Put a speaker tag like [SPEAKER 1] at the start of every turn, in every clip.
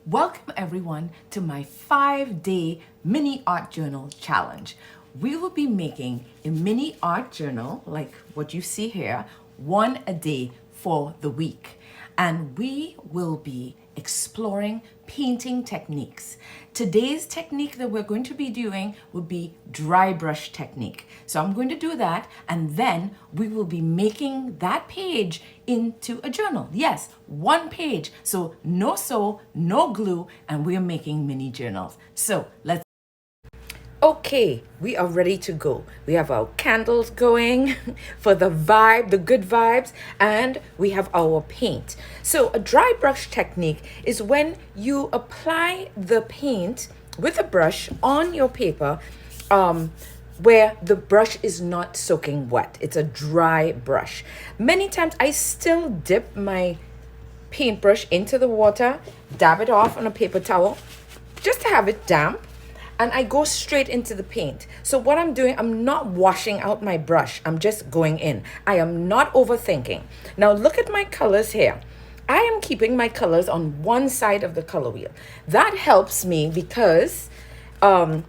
[SPEAKER 1] Welcome everyone to my 5-day mini art journal challenge. We will be making a mini art journal like what you see here, one a day for the week. And we will be exploring painting techniques. Today's technique that we're going to be doing will be dry brush technique. So I'm going to do that, and then we will be making that page into a journal. Yes, one page. So no glue, and we're making mini journals. So let's. Okay, we are ready to go. We have our candles going for the vibe, the good vibes, and we have our paint. So a dry brush technique is when you apply the paint with a brush on your paper where the brush is not soaking wet. It's a dry brush. Many times I still dip my paintbrush into the water, dab it off on a paper towel just to have it damp. And I go straight into the paint. So what I'm doing, I'm not washing out my brush. I'm just going in. I am not overthinking. Now look at my colors here. I am keeping my colors on one side of the color wheel. That helps me because then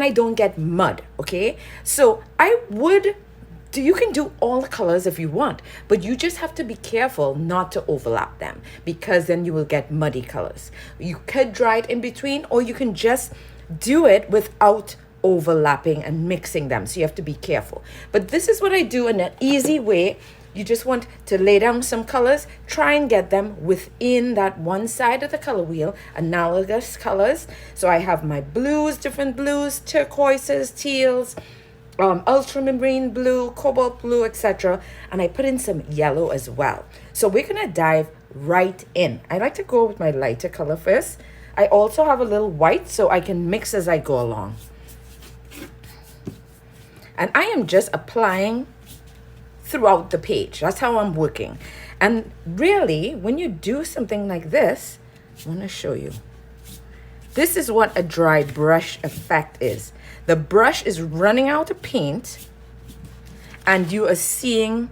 [SPEAKER 1] I don't get mud, okay? So you can do all the colors if you want, but you just have to be careful not to overlap them, because then you will get muddy colors. You could dry it in between, or you can just do it without overlapping and mixing them. So you have to be careful. But this is what I do in an easy way. You just want to lay down some colors, try and get them within that one side of the color wheel, analogous colors. So I have my blues, different blues, turquoises, teals, ultramarine blue, cobalt blue, etc. And I put in some yellow as well. So we're gonna dive right in. I like to go with my lighter color first. I also have a little white so I can mix as I go along. And I am just applying throughout the page. That's how I'm working. And really, when you do something like this, I want to show you. This is what a dry brush effect is. The brush is running out of paint and you are seeing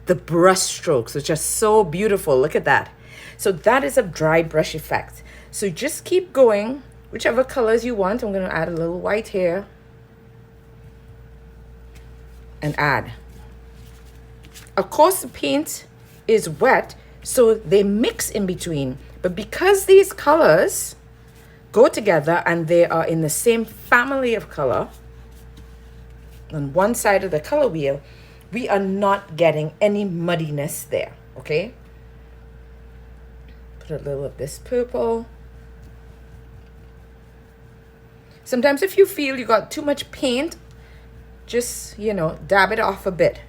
[SPEAKER 1] the brush strokes, which are so beautiful. Look at that. So that is a dry brush effect. So just keep going, whichever colors you want. I'm going to add a little white here and add. Of course, the paint is wet, so they mix in between. But because these colors go together and they are in the same family of color on one side of the color wheel, we are not getting any muddiness there, okay? Put a little of this purple. Sometimes if you feel you got too much paint, just, dab it off a bit,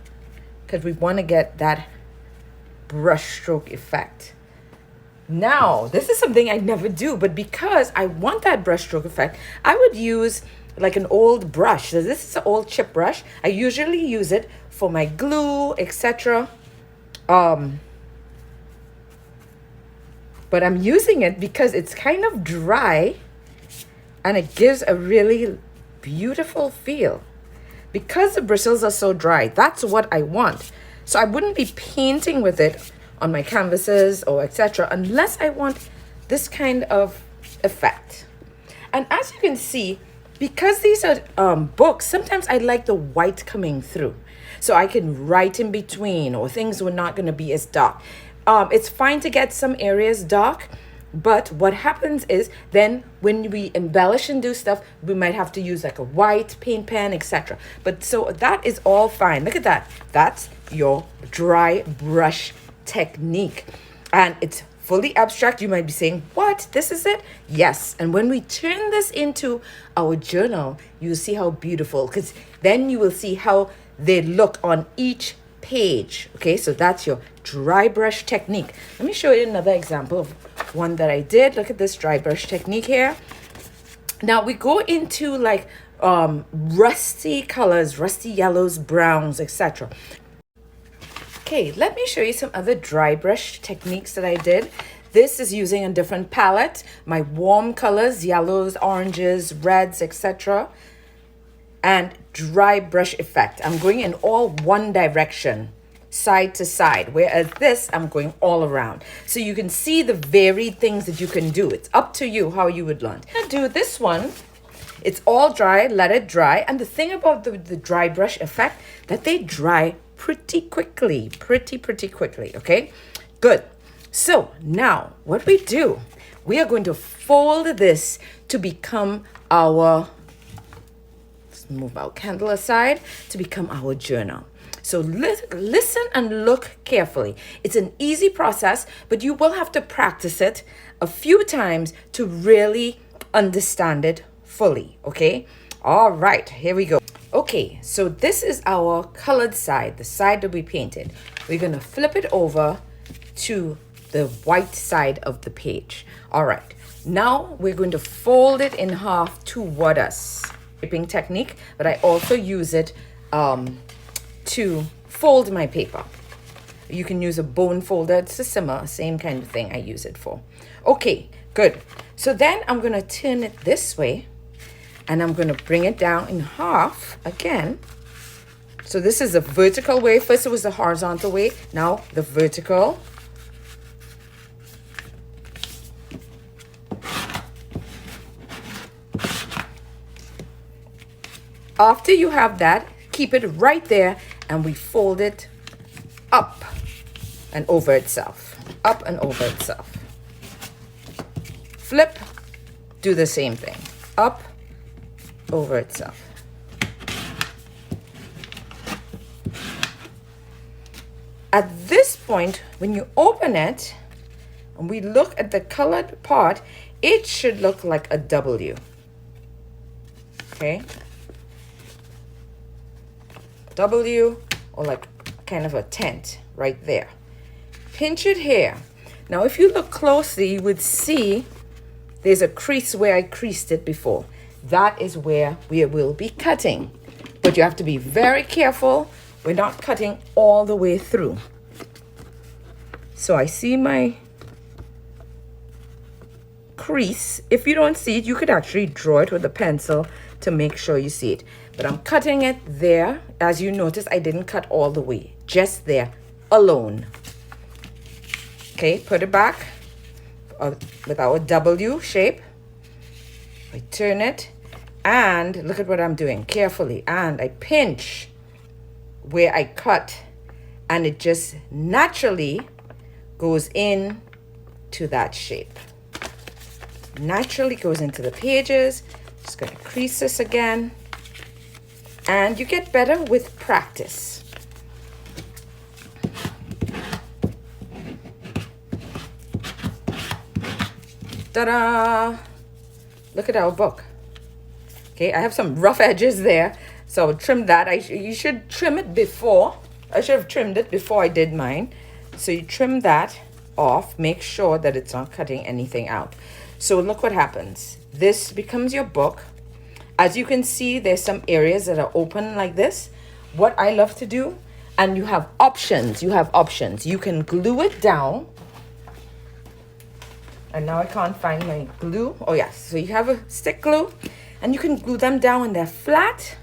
[SPEAKER 1] because we want to get that brush stroke effect. Now, this is something I never do, but because I want that brush stroke effect, I would use like an old brush. So this is an old chip brush. I usually use it for my glue, etc. But I'm using it because it's kind of dry and it gives a really beautiful feel. Because the bristles are so dry, that's what I want. So I wouldn't be painting with it on my canvases or etc. unless I want this kind of effect. And as you can see, because these are books, sometimes I like the white coming through. So I can write in between, or things were not going to be as dark. It's fine to get some areas dark, but what happens is then when we embellish and do stuff, we might have to use like a white paint pen, etc. But so that is all fine. Look at that. That's your dry brush technique. And it's fully abstract. You might be saying, what? This is it? Yes. And when we turn this into our journal, you'll see how beautiful, because then you will see how they look on each page. Okay, so that's your dry brush technique. Let me show you another example of one that I did. Look at this dry brush technique here. Now we go into like rusty colors, rusty yellows, browns, etc. Okay, let me show you some other dry brush techniques that I did. This is using a different palette, my warm colors, yellows, oranges, reds, etc. And dry brush effect. I'm going in all one direction. side to side, whereas this, I'm going all around. So you can see the varied things that you can do. It's up to you how you would learn. I'll do this one. It's all dry, let it dry. And the thing about the dry brush effect, that they dry pretty quickly, pretty quickly, okay? Good. So now what we do, we are going to fold this to become our, let's move our candle aside, to become our journal. So listen and look carefully. It's an easy process, but you will have to practice it a few times to really understand it fully, okay? All right, here we go. Okay, so this is our colored side, the side that we painted. We're gonna flip it over to the white side of the page. All right, now we're going to fold it in half toward us. Scraping technique, but I also use it to fold my paper. You can use a bone folder. It's a similar, same kind of thing I use it for. Okay, good. So then I'm gonna turn it this way and I'm gonna bring it down in half again. So this is a vertical way. First it was the horizontal way, now the vertical. After you have that, keep it right there and we fold it up and over itself, up and over itself. Flip, do the same thing, up, over itself. At this point, when you open it and we look at the colored part, it should look like a W, okay? W, or like kind of a tent right there. Pinch it here. Now if you look closely, you would see there's a crease where I creased it before. That is where we will be cutting. But you have to be very careful. We're not cutting all the way through. So I see my crease. If you don't see it, you could actually draw it with a pencil to make sure you see it. But I'm cutting it there. As you notice, I didn't cut all the way, just there alone. Okay, put it back with our W shape. I turn it and look at what I'm doing carefully. And I pinch where I cut and it just naturally goes in to that shape. Naturally goes into the pages. Just gonna crease this again. And you get better with practice. Ta-da! Look at our book. Okay, I have some rough edges there, so I'll trim that. You should trim it before. I should have trimmed it before I did mine. So you trim that off. Make sure that it's not cutting anything out. So look what happens. This becomes your book. As you can see, there's some areas that are open like this. What I love to do, and you have options. You have options. You can glue it down. And now I can't find my glue. Oh yes, so you have a stick glue and you can glue them down when they're flat.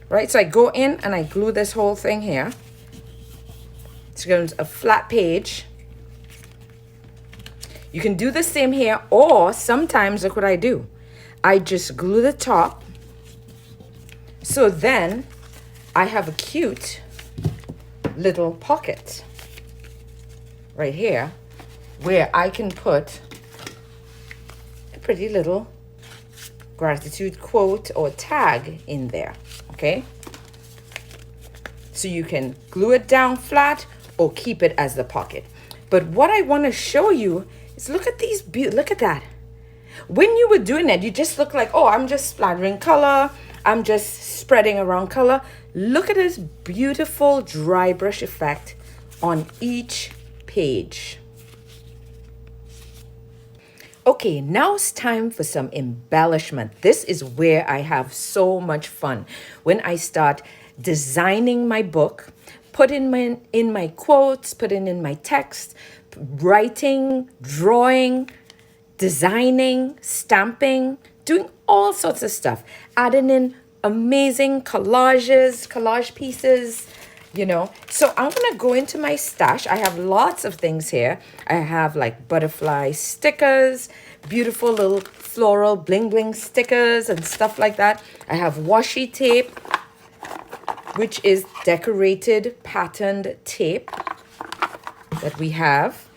[SPEAKER 1] Right, so I go in and I glue this whole thing here. It's going to a flat page. You can do the same here, or sometimes look what I do. I just glue the top. So then I have a cute little pocket right here where I can put a pretty little gratitude quote or tag in there, okay? So you can glue it down flat or keep it as the pocket. But what I want to show you is look at these, look at that. When you were doing that, you just look like, oh, I'm just splattering color. I'm just spreading around color. Look at this beautiful dry brush effect on each page. Okay, now it's time for some embellishment. This is where I have so much fun. When I start designing my book, putting in my quotes, putting in my text, writing, drawing, designing, stamping, doing all sorts of stuff, adding in amazing collage pieces, you know. So I'm gonna go into my stash. I have lots of things here. I have like butterfly stickers, beautiful little floral bling bling stickers and stuff like that. I have washi tape, which is decorated patterned tape that we have.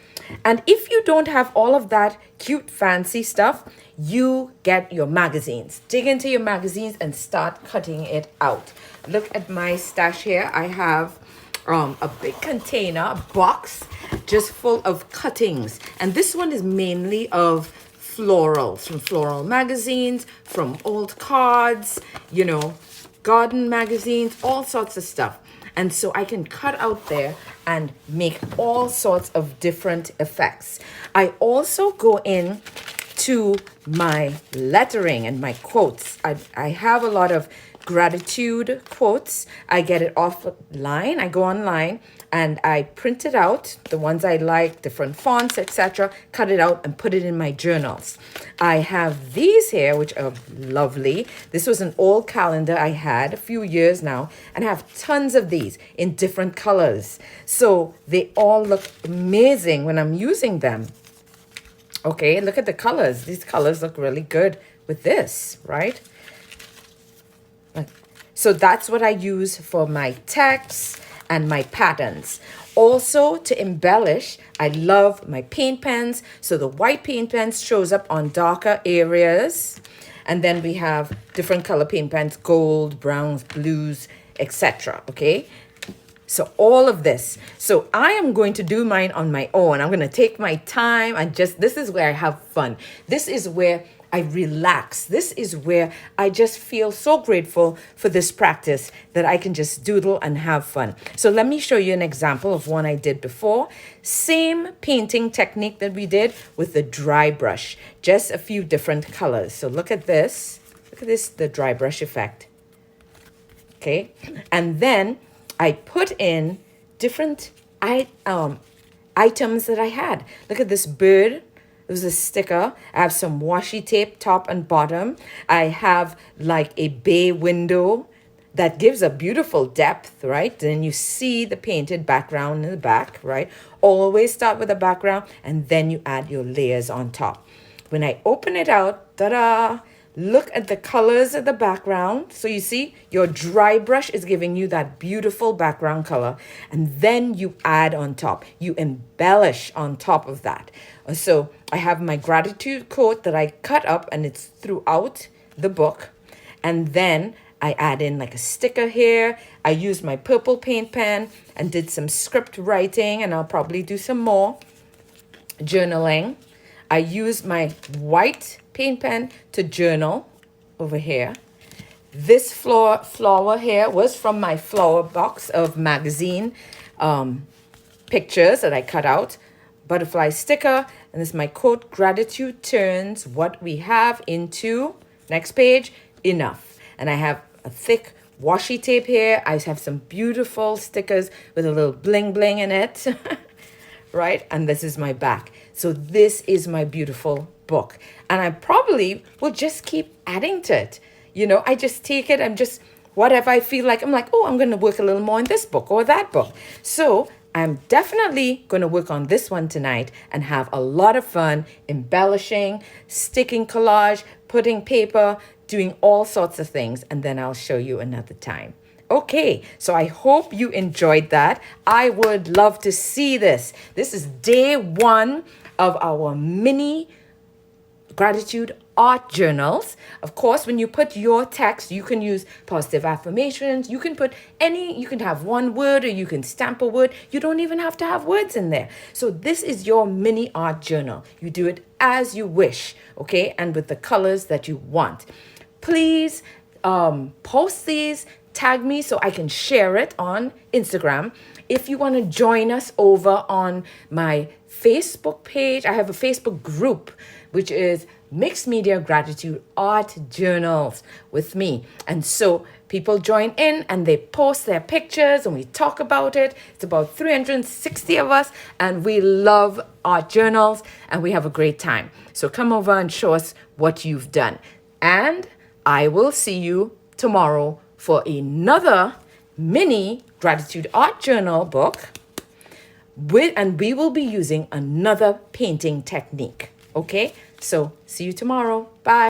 [SPEAKER 1] And if you don't have all of that cute fancy stuff, you get your magazines. Dig into your magazines and start cutting it out. Look at my stash here. I have a big container, a box just full of cuttings. And this one is mainly of florals, from floral magazines, from old cards, you know, garden magazines, all sorts of stuff. And so I can cut out there and make all sorts of different effects. I also go in to my lettering and my quotes. I have a lot of gratitude quotes. I get it offline. I go online and I print it out, the ones I like, different fonts, etc., cut it out and put it in my journals. I have these here, which are lovely. This was an old calendar I had a few years now, and I have tons of these in different colors. So they all look amazing when I'm using them. Okay, look at the colors. These colors look really good with this, right? So that's what I use for my text and my patterns. Also, to embellish, I love my paint pens. So the white paint pens shows up on darker areas. And then we have different color paint pens, gold, browns, blues, etc. Okay? So all of this. So I am going to do mine on my own. I'm going to take my time and this is where I have fun. This is where I relax. This is where I just feel so grateful for this practice that I can just doodle and have fun. So let me show you an example of one I did before. Same painting technique that we did with the dry brush, just a few different colors. So look at this. Look at this, the dry brush effect. Okay. And then I put in different items that I had. Look at this bird. It was a sticker. I have some washi tape, top and bottom. I have like a bay window that gives a beautiful depth, right? Then you see the painted background in the back, right? Always start with a background and then you add your layers on top. When I open it out, ta-da! Look at the colors of the background. So you see, your dry brush is giving you that beautiful background color. And then you add on top. You embellish on top of that. So I have my gratitude quote that I cut up and it's throughout the book. And then I add in like a sticker here. I used my purple paint pen and did some script writing, and I'll probably do some more journaling. I used my white paint pen to journal over here. This flower here was from my flower box of magazine pictures that I cut out. Butterfly sticker, and this is my quote: gratitude turns what we have into, next page, enough. And I have a thick washi tape here. I have some beautiful stickers with a little bling bling in it. Right? And this is my back. So this is my beautiful book. And I probably will just keep adding to it. You know, I just take it and just whatever I feel like, I'm like, oh, I'm going to work a little more in this book or that book. So I'm definitely going to work on this one tonight and have a lot of fun embellishing, sticking collage, putting paper, doing all sorts of things. And then I'll show you another time. Okay, so I hope you enjoyed that. I would love to see this. This is day 1 of our mini gratitude art journals. Of course, when you put your text, you can use positive affirmations. You can put you can have one word or you can stamp a word. You don't even have to have words in there. So this is your mini art journal. You do it as you wish, okay? And with the colors that you want. Please post these, tag me so I can share it on Instagram. If you want to join us over on my Facebook page, I have a Facebook group, which is Mixed Media Gratitude Art Journals with me. And so people join in and they post their pictures and we talk about it. It's about 360 of us and we love art journals and we have a great time. So come over and show us what you've done. And I will see you tomorrow for another mini gratitude art journal book, and we will be using another painting technique. Okay, so see you tomorrow. Bye.